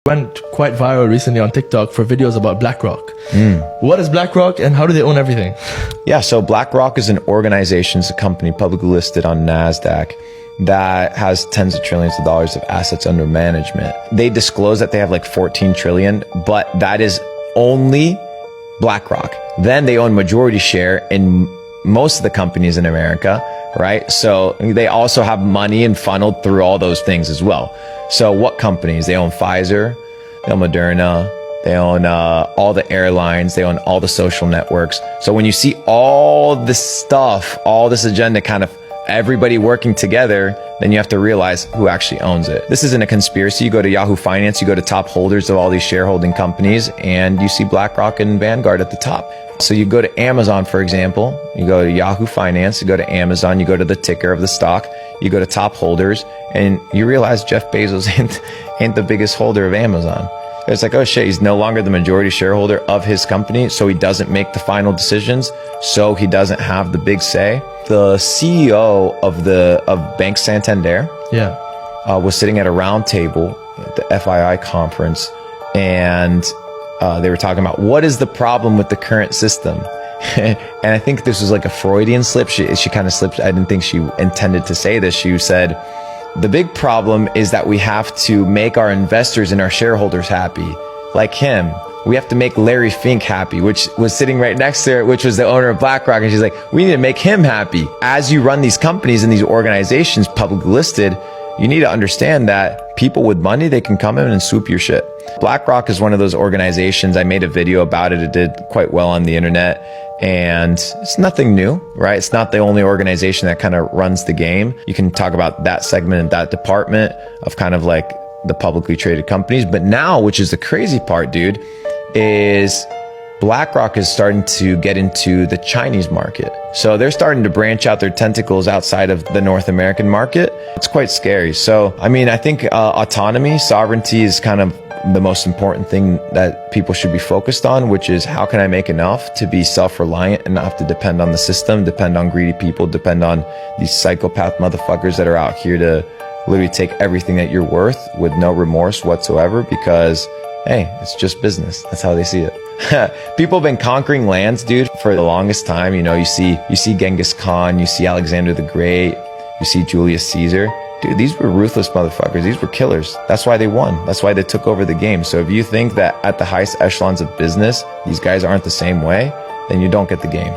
Went quite viral recently on TikTok for videos about BlackRock. What is BlackRock and how do they own everything? Yeah, so BlackRock is an organization, it's a company publicly listed on NASDAQ that has tens of trillions of dollars of assets under management. They disclose that they have like 14 trillion, but that is only BlackRock. Then they own majority share in most of the companies in America, right? So they also have money and funneled through all those things as well. So what companies? They own Pfizer, they own Moderna, they own all the airlines, they own all the social networks. So when you see all this stuff, all this agenda kind of everybody working together, then you have to realize who actually owns it. This isn't a conspiracy. You go to Yahoo Finance, you go to top holders of all these shareholding companies, and you see BlackRock and Vanguard at the top. So you go to Amazon, for example, you go to Yahoo Finance, you go to Amazon, you go to the ticker of the stock, you go to top holders, and you realize Jeff Bezos ain't the biggest holder of Amazon. It's like, oh shit, he's no longer the majority shareholder of his company, so he doesn't make the final decisions, so he doesn't have the big say. The CEO of Bank Santander was sitting at a round table at the FII conference, and they were talking about what is the problem with the current system. And I think this was like a Freudian slip. She kind of slipped. I didn't think she intended to say this. She said, the big problem is that we have to make our investors and our shareholders happy. Like him, we have to make Larry Fink happy, which was sitting right next to her, which was the owner of BlackRock. And she's like, we need to make him happy. As you run these companies and these organizations publicly listed, you need to understand that people with money, they can come in and swoop your shit. BlackRock is one of those organizations. I made a video about it. It did quite well on the internet. And it's nothing new, right? It's not the only organization that kind of runs the game. You can talk about that segment and that department of kind of like the publicly traded companies. But now, which is the crazy part, dude, is BlackRock is starting to get into the Chinese market. So they're starting to branch out their tentacles outside of the North American market. It's quite scary. So, I mean, I think autonomy, sovereignty is kind of the most important thing that people should be focused on, which is how can I make enough to be self-reliant and not have to depend on the system, depend on greedy people, depend on these psychopath motherfuckers that are out here to literally take everything that you're worth with no remorse whatsoever because, hey, it's just business. That's how they see it. People have been conquering lands, dude, for the longest time. You know, you see Genghis Khan, you see Alexander the Great, you see Julius Caesar. Dude, these were ruthless motherfuckers. These were killers. That's why they won. That's why they took over the game. So if you think that at the highest echelons of business, these guys aren't the same way, then you don't get the game.